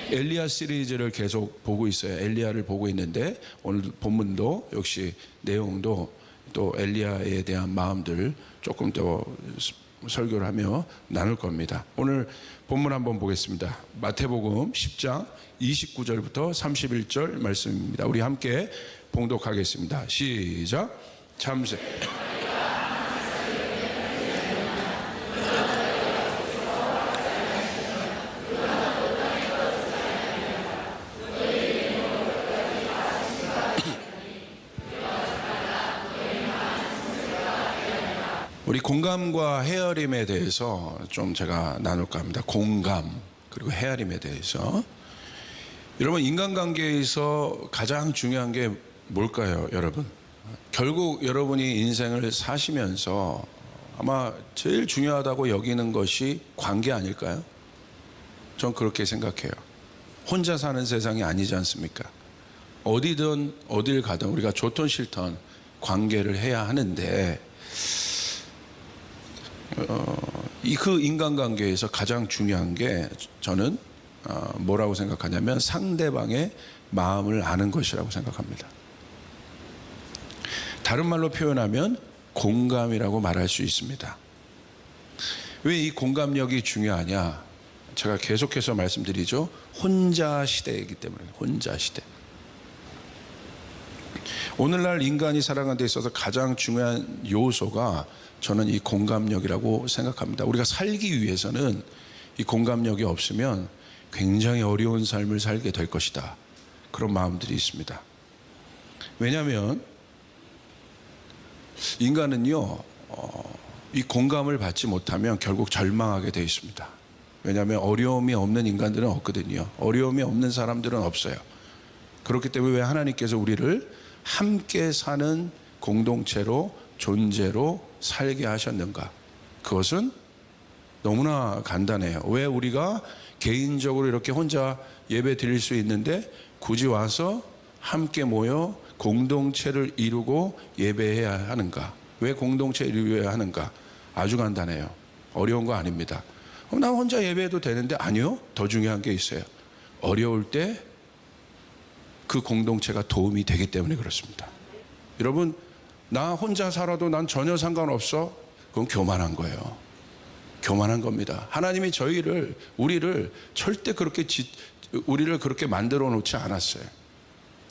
엘리야 시리즈를 계속 보고 있어요. 엘리야를 보고 있는데 오늘 본문도 역시 내용도 또 엘리야에 대한 마음들 조금 더 설교를 하며 나눌 겁니다. 오늘 본문 한번 보겠습니다. 마태복음 10장 29절부터 31절 말씀입니다. 우리 함께 봉독하겠습니다. 시작. 참새 우리 공감과 헤아림에 대해서 좀 제가 나눌까 합니다. 공감 그리고 헤아림에 대해서. 여러분, 인간관계에서 가장 중요한 게 뭘까요, 여러분? 결국 여러분이 인생을 사시면서 아마 제일 중요하다고 여기는 것이 관계 아닐까요? 전 그렇게 생각해요. 혼자 사는 세상이 아니지 않습니까? 어디든 어딜 가든 우리가 좋든 싫든 관계를 해야 하는데 그 인간관계에서 가장 중요한 게 저는 뭐라고 생각하냐면 상대방의 마음을 아는 것이라고 생각합니다. 다른 말로 표현하면 공감이라고 말할 수 있습니다. 왜 이 공감력이 중요하냐? 제가 계속해서 말씀드리죠. 혼자 시대이기 때문에. 혼자 시대. 오늘날 인간이 살아가는 데 있어서 가장 중요한 요소가 저는 이 공감력이라고 생각합니다. 우리가 살기 위해서는 이 공감력이 없으면 굉장히 어려운 삶을 살게 될 것이다. 그런 마음들이 있습니다. 왜냐하면 인간은요, 이 공감을 받지 못하면 결국 절망하게 되어 있습니다. 왜냐하면 어려움이 없는 인간들은 없거든요. 어려움이 없는 사람들은 없어요. 그렇기 때문에 왜 하나님께서 우리를 함께 사는 공동체로 존재로 살게 하셨는가? 그것은 너무나 간단해요. 왜 우리가 개인적으로 이렇게 혼자 예배 드릴 수 있는데 굳이 와서 함께 모여 공동체를 이루고 예배해야 하는가? 왜 공동체를 이루어야 하는가? 아주 간단해요. 어려운 거 아닙니다. 나 혼자 예배해도 되는데 아니요. 더 중요한 게 있어요. 어려울 때 그 공동체가 도움이 되기 때문에 그렇습니다. 여러분, 나 혼자 살아도 난 전혀 상관없어? 그건 교만한 거예요. 교만한 겁니다. 하나님이 우리를 절대 우리를 그렇게 만들어 놓지 않았어요.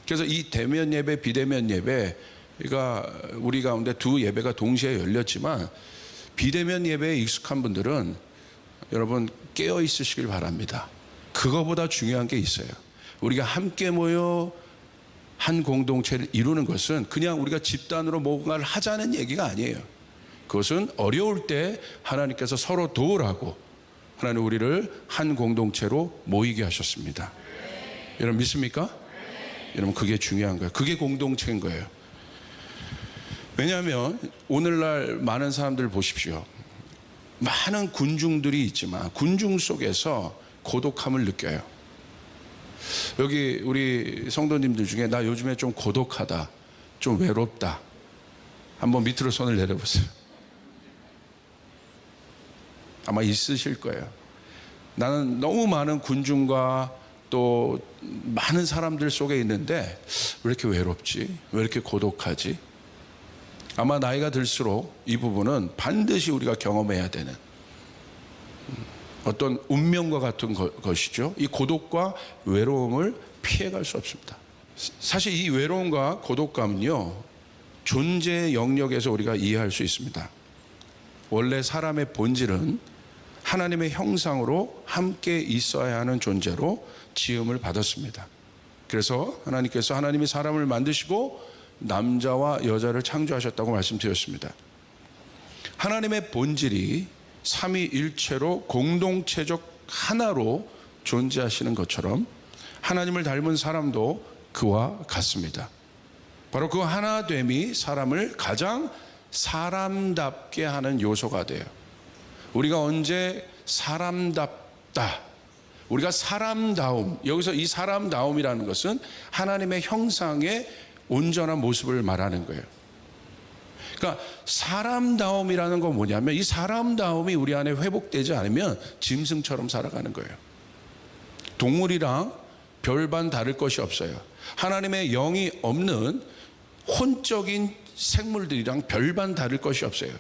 그래서 이 대면 예배, 비대면 예배가 우리 가운데 두 예배가 동시에 열렸지만 비대면 예배에 익숙한 분들은 여러분 깨어 있으시길 바랍니다. 그거보다 중요한 게 있어요. 우리가 함께 모여 한 공동체를 이루는 것은 그냥 우리가 집단으로 뭔가를 하자는 얘기가 아니에요. 그것은 어려울 때 하나님께서 서로 도우라고 하나님 우리를 한 공동체로 모이게 하셨습니다. 여러분 믿습니까? 여러분 그게 중요한 거예요. 그게 공동체인 거예요. 왜냐하면 오늘날 많은 사람들 보십시오. 많은 군중들이 있지만 군중 속에서 고독함을 느껴요. 여기 우리 성도님들 중에 나 요즘에 좀 고독하다, 좀 외롭다. 한번 밑으로 손을 내려보세요. 아마 있으실 거예요. 나는 너무 많은 군중과 또 많은 사람들 속에 있는데 왜 이렇게 외롭지? 왜 이렇게 고독하지? 아마 나이가 들수록 이 부분은 반드시 우리가 경험해야 되는 어떤 운명과 같은 것이죠. 이 고독과 외로움을 피해갈 수 없습니다. 사실 이 외로움과 고독감은요, 존재의 영역에서 우리가 이해할 수 있습니다. 원래 사람의 본질은 하나님의 형상으로 함께 있어야 하는 존재로 지음을 받았습니다. 그래서 하나님이 사람을 만드시고 남자와 여자를 창조하셨다고 말씀드렸습니다. 하나님의 본질이 삼위일체로 공동체적 하나로 존재하시는 것처럼 하나님을 닮은 사람도 그와 같습니다. 바로 그 하나됨이 사람을 가장 사람답게 하는 요소가 돼요. 우리가 언제 사람답다, 우리가 사람다움, 여기서 이 사람다움이라는 것은 하나님의 형상의 온전한 모습을 말하는 거예요. 그러니까 사람다움이라는 건 뭐냐면 이 사람다움이 우리 안에 회복되지 않으면 짐승처럼 살아가는 거예요. 동물이랑 별반 다를 것이 없어요. 하나님의 영이 없는 혼적인 생물들이랑 별반 다를 것이 없어요.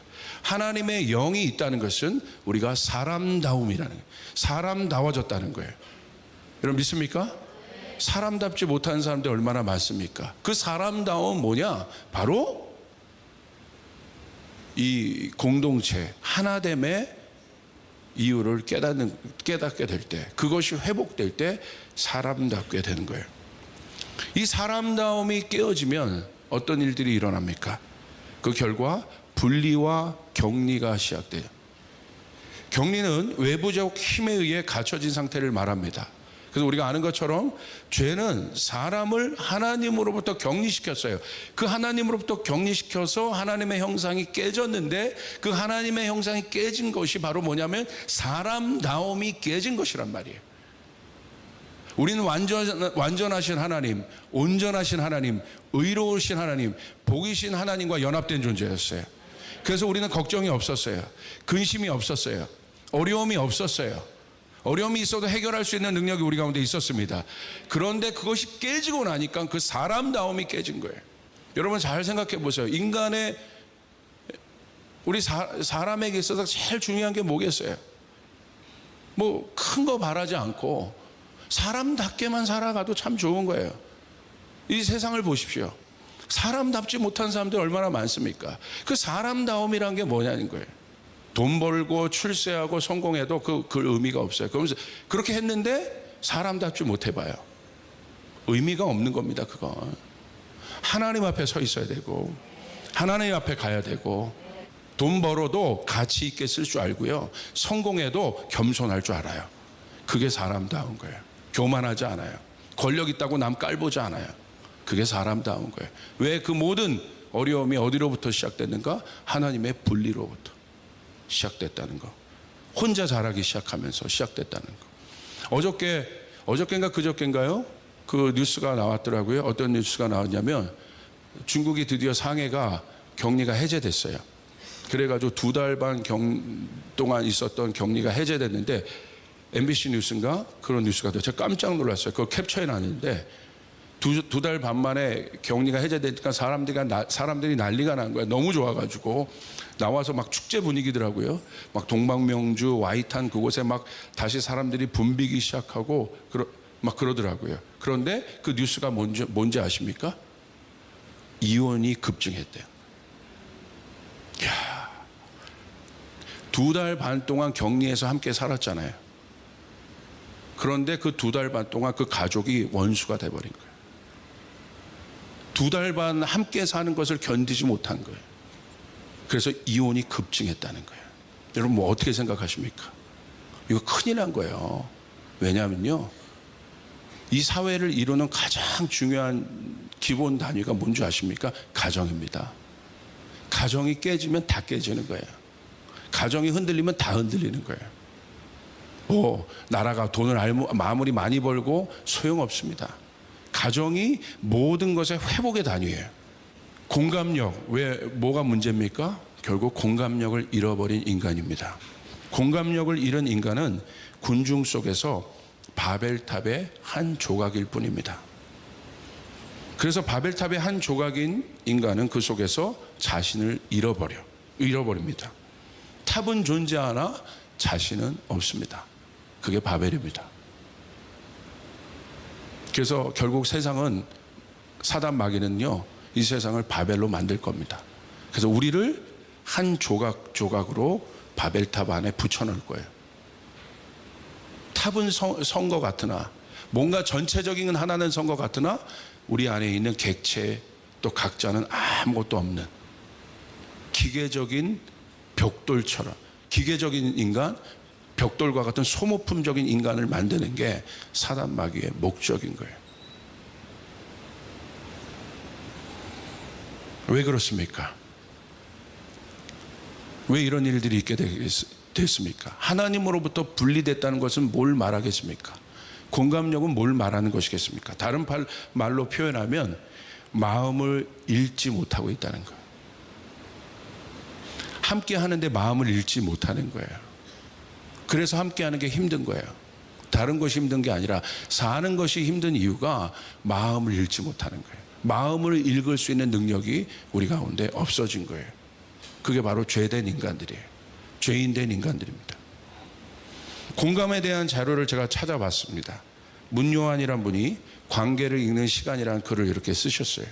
하나님의 영이 있다는 것은 우리가 사람다움이라는 거예요. 사람다워졌다는 거예요. 여러분 믿습니까? 사람답지 못한 사람들 얼마나 많습니까? 그 사람다움은 뭐냐? 바로 이 공동체 하나됨의 이유를 깨닫게 될 때, 그것이 회복될 때 사람답게 되는 거예요. 이 사람다움이 깨어지면 어떤 일들이 일어납니까? 그 결과 분리와 격리가 시작돼요. 격리는 외부적 힘에 의해 갖춰진 상태를 말합니다. 그래서 우리가 아는 것처럼 죄는 사람을 하나님으로부터 격리시켰어요. 그 하나님으로부터 격리시켜서 하나님의 형상이 깨졌는데, 그 하나님의 형상이 깨진 것이 바로 뭐냐면 사람다움이 깨진 것이란 말이에요. 우리는 완전하신 하나님, 온전하신 하나님, 의로우신 하나님, 복이신 하나님과 연합된 존재였어요. 그래서 우리는 걱정이 없었어요. 근심이 없었어요. 어려움이 없었어요. 어려움이 있어도 해결할 수 있는 능력이 우리 가운데 있었습니다. 그런데 그것이 깨지고 나니까 그 사람다움이 깨진 거예요. 여러분 잘 생각해 보세요. 인간의, 우리 사람에게 있어서 제일 중요한 게 뭐겠어요? 뭐 큰 거 바라지 않고 사람답게만 살아가도 참 좋은 거예요. 이 세상을 보십시오. 사람답지 못한 사람들 얼마나 많습니까? 그 사람다움이란 게 뭐냐는 거예요. 돈 벌고 출세하고 성공해도 그 의미가 없어요. 그러면서 그렇게 했는데 사람답지 못해봐요. 의미가 없는 겁니다. 그건 하나님 앞에 서 있어야 되고, 하나님 앞에 가야 되고, 돈 벌어도 가치 있게 쓸 줄 알고요, 성공해도 겸손할 줄 알아요. 그게 사람다운 거예요. 교만하지 않아요. 권력 있다고 남 깔보지 않아요. 그게 사람다운 거예요. 왜 그 모든 어려움이 어디로부터 시작됐는가? 하나님의 분리로부터 시작됐다는 거. 혼자 자라기 시작하면서 시작됐다는 거. 어저께인가 그저께인가요? 그 뉴스가 나왔더라고요. 어떤 뉴스가 나왔냐면 중국이 드디어 상해가 격리가 해제됐어요. 그래가지고 2달 반 동안 있었던 격리가 해제됐는데, MBC 뉴스인가 그런 뉴스가 돼요. 제가 깜짝 놀랐어요. 그거 캡처해 놨는데, 두 달 반 만에 격리가 해제되니까 사람들이 난리가 난 거예요. 너무 좋아가지고 나와서 막 축제 분위기더라고요. 막 동방명주, 와이탄 그곳에 막 다시 사람들이 붐비기 시작하고 막 그러더라고요. 그런데 그 뉴스가 뭔지 아십니까? 이혼이 급증했대요. 이야, 2달 반 동안 격리해서 함께 살았잖아요. 그런데 그 2달 반 동안 그 가족이 원수가 돼버린 거예요. 2달 반 함께 사는 것을 견디지 못한 거예요. 그래서 이혼이 급증했다는 거예요. 여러분 뭐 어떻게 생각하십니까? 이거 큰일 난 거예요. 왜냐하면요, 이 사회를 이루는 가장 중요한 기본 단위가 뭔지 아십니까? 가정입니다. 가정이 깨지면 다 깨지는 거예요. 가정이 흔들리면 다 흔들리는 거예요. 나라가 돈을 아무리 많이 벌고 소용없습니다. 가정이 모든 것의 회복의 단위예요. 공감력, 뭐가 문제입니까? 결국 공감력을 잃어버린 인간입니다. 공감력을 잃은 인간은 군중 속에서 바벨탑의 한 조각일 뿐입니다. 그래서 바벨탑의 한 조각인 인간은 그 속에서 자신을 잃어버립니다. 탑은 존재하나 자신은 없습니다. 그게 바벨입니다. 그래서 결국 세상은, 사단 마귀는요, 이 세상을 바벨로 만들 겁니다. 그래서 우리를 한 조각으로 바벨탑 안에 붙여놓을 거예요. 탑은 선 것 같으나, 뭔가 전체적인 하나는 선 것 같으나 우리 안에 있는 객체 또 각자는 아무것도 없는 기계적인 벽돌처럼, 기계적인 인간, 벽돌과 같은 소모품적인 인간을 만드는 게 사단 마귀의 목적인 거예요. 왜 그렇습니까? 왜 이런 일들이 있게 됐습니까? 하나님으로부터 분리됐다는 것은 뭘 말하겠습니까? 공감력은 뭘 말하는 것이겠습니까? 다른 말로 표현하면 마음을 읽지 못하고 있다는 거예요. 함께 하는데 마음을 읽지 못하는 거예요. 그래서 함께 하는 게 힘든 거예요. 다른 것이 힘든 게 아니라 사는 것이 힘든 이유가 마음을 읽지 못하는 거예요. 마음을 읽을 수 있는 능력이 우리 가운데 없어진 거예요. 그게 바로 죄된 인간들이에요. 죄인된 인간들입니다. 공감에 대한 자료를 제가 찾아봤습니다. 문요한이란 분이 관계를 읽는 시간이라는 글을 이렇게 쓰셨어요.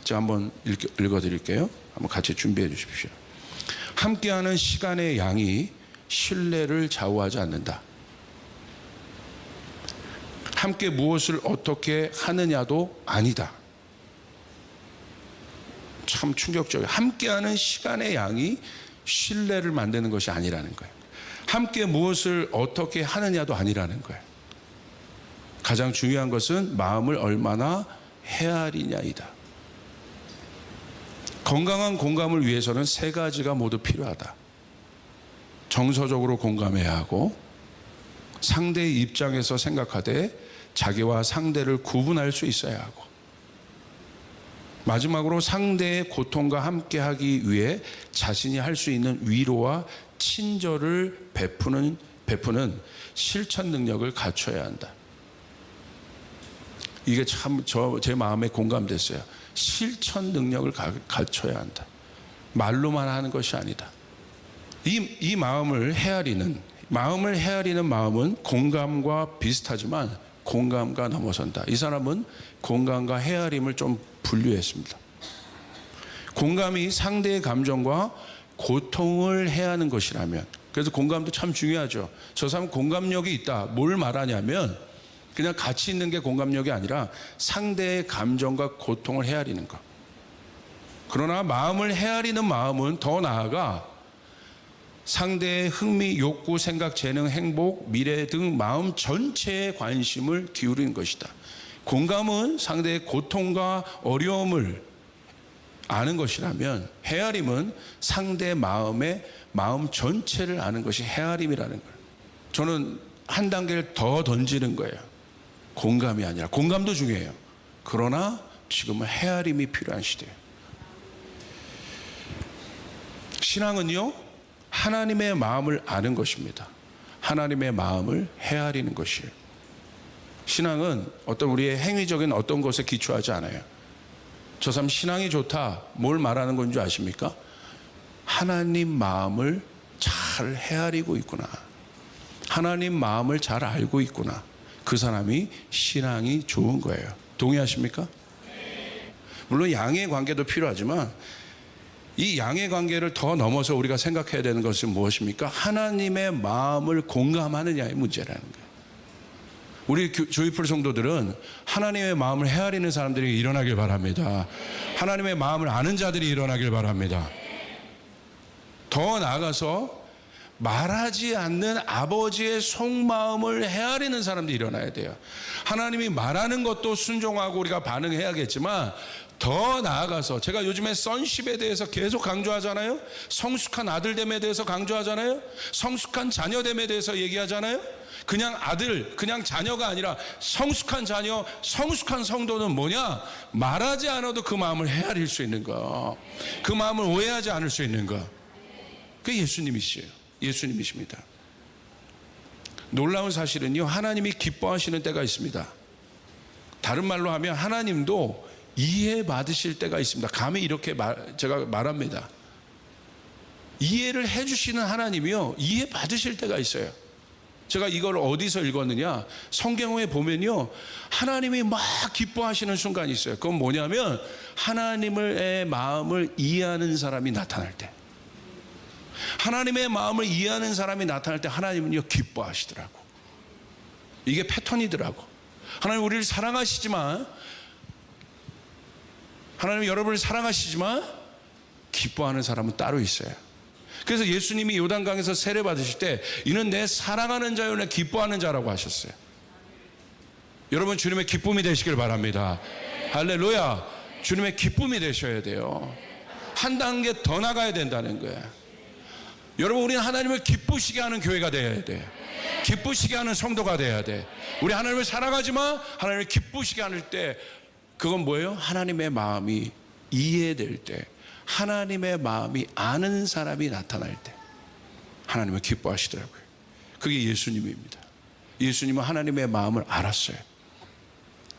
제가 한번 읽어드릴게요. 한번 같이 준비해 주십시오. 함께하는 시간의 양이 신뢰를 좌우하지 않는다. 함께 무엇을 어떻게 하느냐도 아니다. 참 충격적이에요. 함께하는 시간의 양이 신뢰를 만드는 것이 아니라는 거예요. 함께 무엇을 어떻게 하느냐도 아니라는 거예요. 가장 중요한 것은 마음을 얼마나 헤아리냐이다. 건강한 공감을 위해서는 세 가지가 모두 필요하다. 정서적으로 공감해야 하고, 상대의 입장에서 생각하되 자기와 상대를 구분할 수 있어야 하고, 마지막으로 상대의 고통과 함께하기 위해 자신이 할 수 있는 위로와 친절을 베푸는 실천 능력을 갖춰야 한다. 이게 참 제 마음에 공감됐어요. 실천 능력을 갖춰야 한다. 말로만 하는 것이 아니다. 이 마음을 헤아리는 마음은 공감과 비슷하지만 공감과 넘어선다. 이 사람은 공감과 헤아림을 좀 분류했습니다. 공감이 상대의 감정과 고통을 헤아는 것이라면, 그래서 공감도 참 중요하죠. 저 사람 공감력이 있다. 뭘 말하냐면 그냥 같이 있는 게 공감력이 아니라 상대의 감정과 고통을 헤아리는 것. 그러나 마음을 헤아리는 마음은 더 나아가 상대의 흥미, 욕구, 생각, 재능, 행복, 미래 등 마음 전체에 관심을 기울이는 것이다. 공감은 상대의 고통과 어려움을 아는 것이라면, 헤아림은 상대의 마음 전체를 아는 것이 헤아림이라는 거예요. 저는 한 단계를 더 던지는 거예요. 공감이 아니라, 공감도 중요해요. 그러나 지금은 헤아림이 필요한 시대예요. 신앙은요, 하나님의 마음을 아는 것입니다. 하나님의 마음을 헤아리는 것이에요. 신앙은 어떤 우리의 행위적인 어떤 것에 기초하지 않아요. 저 사람 신앙이 좋다, 뭘 말하는 건지 아십니까? 하나님 마음을 잘 헤아리고 있구나, 하나님 마음을 잘 알고 있구나, 그 사람이 신앙이 좋은 거예요. 동의하십니까? 물론 양의 관계도 필요하지만 이 양의 관계를 더 넘어서 우리가 생각해야 되는 것은 무엇입니까? 하나님의 마음을 공감하느냐의 문제라는 거예요. 우리 조이풀 성도들은 하나님의 마음을 헤아리는 사람들이 일어나길 바랍니다. 하나님의 마음을 아는 자들이 일어나길 바랍니다. 더 나아가서 말하지 않는 아버지의 속마음을 헤아리는 사람들이 일어나야 돼요. 하나님이 말하는 것도 순종하고 우리가 반응해야겠지만, 더 나아가서 제가 요즘에 sonship에 대해서 계속 강조하잖아요. 성숙한 아들됨에 대해서 강조하잖아요. 성숙한 자녀됨에 대해서 얘기하잖아요. 그냥 아들, 그냥 자녀가 아니라 성숙한 자녀, 성숙한 성도는 뭐냐? 말하지 않아도 그 마음을 헤아릴 수 있는 거, 그 마음을 오해하지 않을 수 있는 거. 그게 예수님이십니다. 놀라운 사실은요, 하나님이 기뻐하시는 때가 있습니다. 다른 말로 하면 하나님도 이해받으실 때가 있습니다. 감히 이렇게 제가 말합니다. 이해를 해주시는 하나님이요, 이해받으실 때가 있어요. 제가 이걸 어디서 읽었느냐, 성경에 보면요, 하나님이 막 기뻐하시는 순간이 있어요. 그건 뭐냐면 하나님의 마음을 이해하는 사람이 나타날 때, 하나님의 마음을 이해하는 사람이 나타날 때 하나님은요, 기뻐하시더라고. 이게 패턴이더라고. 하나님 우리를 사랑하시지만, 하나님 여러분을 사랑하시지만 기뻐하는 사람은 따로 있어요. 그래서 예수님이 요단강에서 세례 받으실 때 이는 내 사랑하는 자요 내 기뻐하는 자라고 하셨어요. 여러분, 주님의 기쁨이 되시길 바랍니다. 할렐루야. 주님의 기쁨이 되셔야 돼요. 한 단계 더 나가야 된다는 거예요. 여러분, 우리는 하나님을 기쁘시게 하는 교회가 돼야 돼. 기쁘시게 하는 성도가 돼야 돼. 우리 하나님을 사랑하지만 하나님을 기쁘시게 할 때, 그건 뭐예요? 하나님의 마음이 이해될 때, 하나님의 마음이 아는 사람이 나타날 때 하나님은 기뻐하시더라고요. 그게 예수님입니다. 예수님은 하나님의 마음을 알았어요.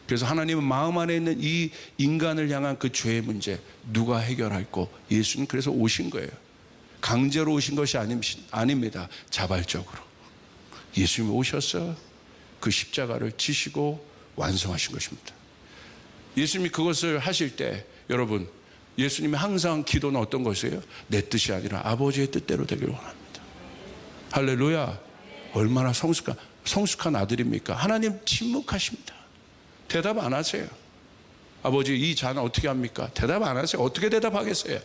그래서 하나님은 마음 안에 있는 이 인간을 향한 그 죄의 문제 누가 해결할고, 예수님 그래서 오신 거예요. 강제로 오신 것이 아닙니다. 자발적으로 예수님이 오셔서 그 십자가를 지시고 완성하신 것입니다. 예수님이 그것을 하실 때 여러분, 예수님이 항상 기도는 어떤 것이에요? 내 뜻이 아니라 아버지의 뜻대로 되길 원합니다. 할렐루야. 얼마나 성숙한 아들입니까? 하나님 침묵하십니다. 대답 안 하세요. 아버지, 이 자는 어떻게 합니까? 대답 안 하세요. 어떻게 대답하겠어요?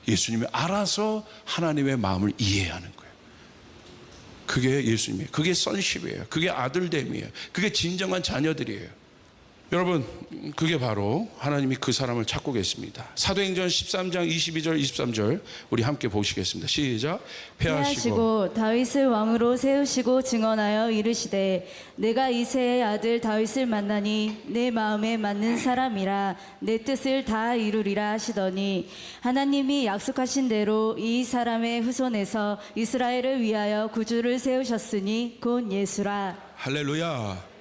예수님이 알아서 하나님의 마음을 이해하는 거예요. 그게 예수님이에요. 그게 선십이에요. 그게 아들됨이에요. 그게 진정한 자녀들이에요. 여러분, 그게 바로 하나님이 그 사람을 찾고 계십니다. 사도행전 13장 22절 23절 우리 함께 보시겠습니다. 시작. 패하시고 다윗을 왕으로 세우시고 증언하여 이르시되 내가 이새의 아들 다윗을 만나니 내 마음에 맞는 사람이라 내 뜻을 다 이루리라 하시더니, 하나님이 약속하신 대로 이 사람의 후손에서 이스라엘을 위하여 구주를 세우셨으니 곧 예수라. 할렐루야.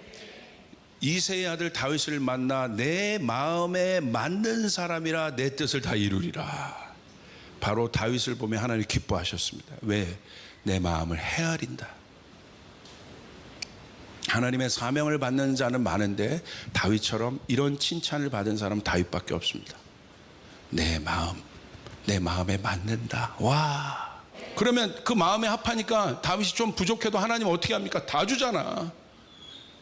이새의 아들 다윗을 만나 내 마음에 맞는 사람이라 내 뜻을 다 이루리라. 바로 다윗을 보며 하나님이 기뻐하셨습니다. 왜? 내 마음을 헤아린다. 하나님의 사명을 받는 자는 많은데 다윗처럼 이런 칭찬을 받은 사람은 다윗밖에 없습니다. 내 마음에 맞는다. 와. 그러면 그 마음에 합하니까 다윗이 좀 부족해도 하나님 어떻게 합니까? 다 주잖아.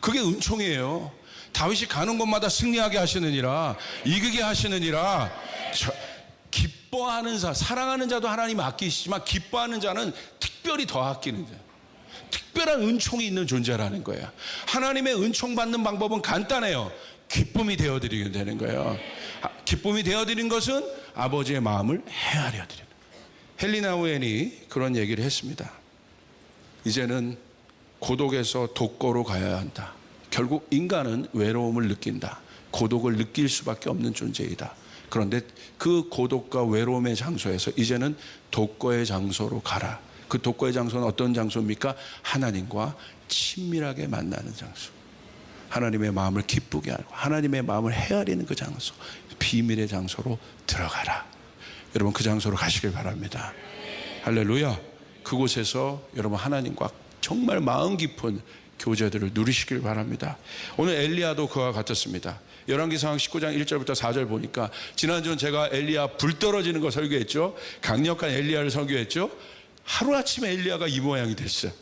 그게 은총이에요. 다윗이 가는 곳마다 승리하게 하시느니라, 이기게 하시느니라. 기뻐하는 자, 사랑하는 자도 하나님 아끼시지만 기뻐하는 자는 특별히 더 아끼는 자, 특별한 은총이 있는 존재라는 거예요. 하나님의 은총 받는 방법은 간단해요. 기쁨이 되어드리게 되는 거예요. 기쁨이 되어드린 것은 아버지의 마음을 헤아려 드리는 거예요. 헨리 나우엔이 그런 얘기를 했습니다. 이제는 고독에서 독거로 가야 한다. 결국 인간은 외로움을 느낀다. 고독을 느낄 수밖에 없는 존재이다. 그런데 그 고독과 외로움의 장소에서 이제는 독거의 장소로 가라. 그 독거의 장소는 어떤 장소입니까? 하나님과 친밀하게 만나는 장소. 하나님의 마음을 기쁘게 하고 하나님의 마음을 헤아리는 그 장소, 비밀의 장소로 들어가라. 여러분, 그 장소로 가시길 바랍니다. 할렐루야. 그곳에서 여러분 하나님과 정말 마음 깊은 교제들을 누리시길 바랍니다. 오늘 엘리야도 그와 같았습니다. 열왕기상 19장 1절부터 4절 보니까, 지난주는 제가 엘리야 불 떨어지는 거 설교했죠. 강력한 엘리야를 설교했죠. 하루아침에 엘리야가 이 모양이 됐어요.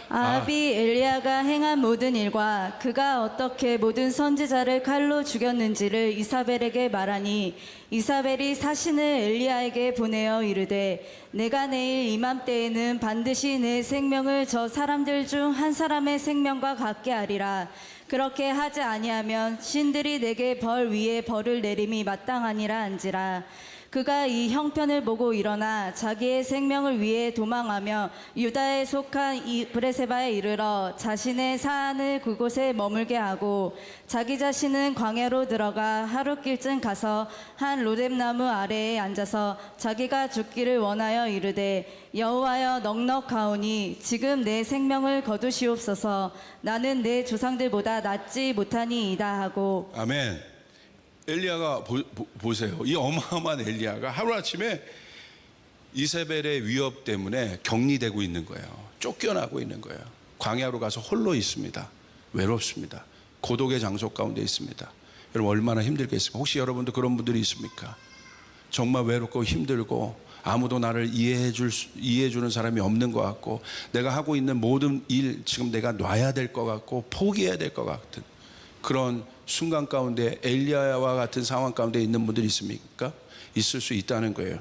아합이 엘리야가 행한 모든 일과 그가 어떻게 모든 선지자를 칼로 죽였는지를 이사벨에게 말하니, 이사벨이 사신을 엘리야에게 보내어 이르되 내가 내일 이맘때에는 반드시 내 생명을 저 사람들 중 한 사람의 생명과 같게 하리라. 그렇게 하지 아니하면 신들이 내게 벌 위에 벌을 내림이 마땅하니라 한지라. 그가 이 형편을 보고 일어나 자기의 생명을 위해 도망하며 유다에 속한 브레세바에 이르러 자신의 사안을 그곳에 머물게 하고, 자기 자신은 광야로 들어가 하룻길쯤 가서 한 로뎀나무 아래에 앉아서 자기가 죽기를 원하여 이르되 여호와여, 넉넉하오니 지금 내 생명을 거두시옵소서. 나는 내 조상들보다 낫지 못하니이다 하고. 아멘. 엘리야가 보세요. 이 어마어마한 엘리야가 하루아침에 이세벨의 위협 때문에 격리되고 있는 거예요. 쫓겨나고 있는 거예요. 광야로 가서 홀로 있습니다. 외롭습니다. 고독의 장소 가운데 있습니다. 여러분, 얼마나 힘들겠습니까? 혹시 여러분도 그런 분들이 있습니까? 정말 외롭고 힘들고 아무도 나를 이해해주는 사람이 없는 것 같고, 내가 하고 있는 모든 일 지금 내가 놔야 될 것 같고 포기해야 될 것 같은 그런 순간 가운데 엘리야와 같은 상황 가운데 있는 분들이 있습니까? 있을 수 있다는 거예요.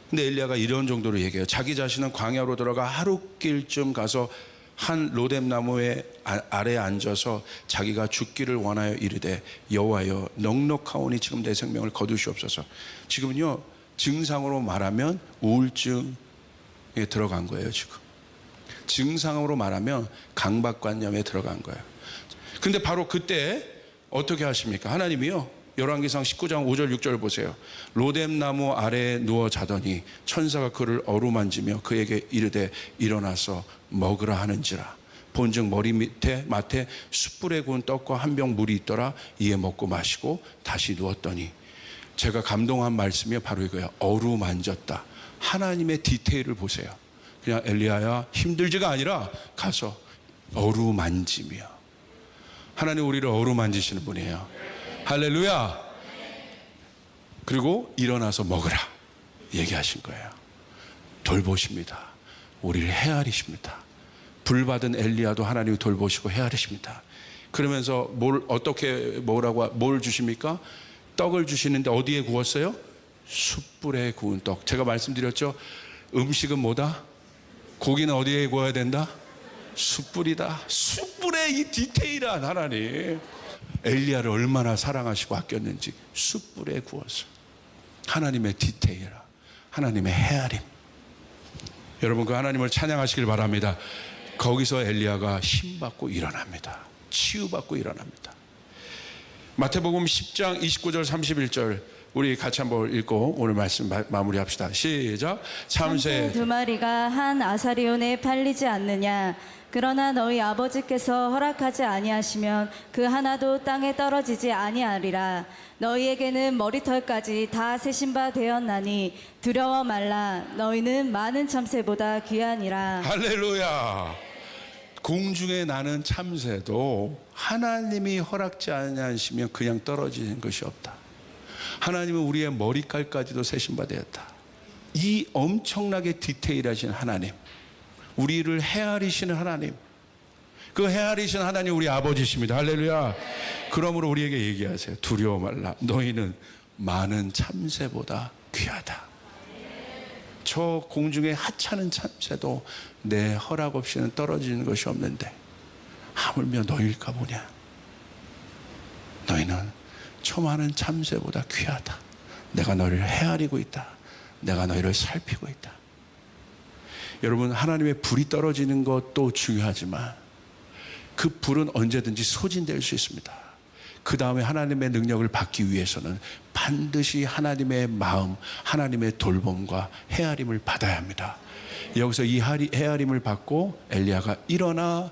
근데 엘리야가 이런 정도로 얘기해요. 자기 자신은 광야로 들어가 하룻길쯤 가서 한 로뎀나무의 아래에 앉아서 자기가 죽기를 원하여 이르되 여호와여, 넉넉하오니 지금 내 생명을 거두시옵소서. 지금은요, 증상으로 말하면 우울증에 들어간 거예요. 지금 증상으로 말하면 강박관념에 들어간 거예요. 근데 바로 그때 어떻게 하십니까? 하나님이요, 열왕기상 19장 5절 6절 보세요. 로뎀나무 아래에 누워 자더니 천사가 그를 어루만지며 그에게 이르되 일어나서 먹으라 하는지라. 본즉 머리 밑에 마태 숯불에 구운 떡과 한 병 물이 있더라. 이에 먹고 마시고 다시 누웠더니, 제가 감동한 말씀이 바로 이거예요. 어루만졌다. 하나님의 디테일을 보세요. 그냥 엘리야야 힘들지가 아니라 가서 어루만지며. 하나님 우리를 어루만지시는 분이에요. 할렐루야. 그리고 일어나서 먹으라 얘기하신 거예요. 돌보십니다. 우리를 헤아리십니다. 불받은 엘리야도 하나님이 돌보시고 헤아리십니다. 그러면서 뭘 주십니까? 떡을 주시는데 어디에 구웠어요? 숯불에 구운 떡. 제가 말씀드렸죠. 음식은 뭐다? 고기는 어디에 구워야 된다? 숯불이다. 숯불의 이 디테일한 하나님, 엘리야를 얼마나 사랑하시고 아꼈는지 숯불에 구워서. 하나님의 디테일, 하나님의 헤아림. 여러분 그 하나님을 찬양하시길 바랍니다. 거기서 엘리야가 힘받고 일어납니다. 치유받고 일어납니다. 마태복음 10장 29절 31절 우리 같이 한번 읽고 오늘 말씀 마무리합시다. 시작. 참새 두 마리가 한 아사리온에 팔리지 않느냐? 그러나 너희 아버지께서 허락하지 아니하시면 그 하나도 땅에 떨어지지 아니하리라. 너희에게는 머리털까지 다 세신 바 되었나니 두려워 말라. 너희는 많은 참새보다 귀하니라. 할렐루야. 공중에 나는 참새도 하나님이 허락지 아니하시면 그냥 떨어지는 것이 없다. 하나님은 우리의 머리칼까지도 세신 바 되었다. 이 엄청나게 디테일하신 하나님, 우리를 헤아리시는 하나님, 그 헤아리시는 하나님 우리 아버지십니다. 할렐루야. 그러므로 우리에게 얘기하세요. 두려워 말라. 너희는 많은 참새보다 귀하다. 저 공중에 하찮은 참새도 내 허락 없이는 떨어지는 것이 없는데 하물며 너희일까 보냐. 너희는 저 많은 참새보다 귀하다. 내가 너희를 헤아리고 있다. 내가 너희를 살피고 있다. 여러분, 하나님의 불이 떨어지는 것도 중요하지만 그 불은 언제든지 소진될 수 있습니다. 그 다음에 하나님의 능력을 받기 위해서는 반드시 하나님의 마음, 하나님의 돌봄과 헤아림을 받아야 합니다. 여기서 이 헤아림을 받고 엘리야가 일어나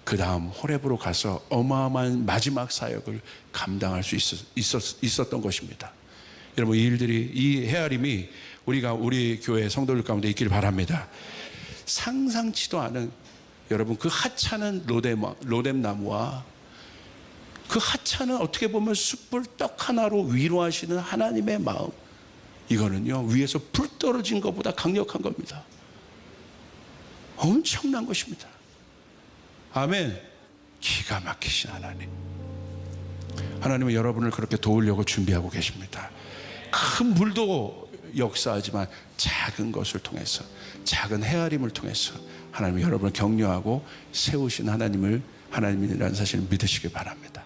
그 다음 호렙으로 가서 어마어마한 마지막 사역을 감당할 수 있었던 것입니다. 여러분, 이 일들이, 이 헤아림이 우리 교회 성도들 가운데 있기를 바랍니다. 상상치도 않은, 여러분, 그 하찮은 로뎀나무와 그 하찮은 어떻게 보면 숯불 떡 하나로 위로하시는 하나님의 마음, 이거는요 위에서 불 떨어진 것보다 강력한 겁니다. 엄청난 것입니다. 아멘. 기가 막히신 하나님, 하나님은 여러분을 그렇게 도우려고 준비하고 계십니다. 큰 불도 역사하지만 작은 것을 통해서, 작은 헤아림을 통해서 하나님이 여러분을 격려하고 세우신 하나님이라는 사실을 믿으시기 바랍니다.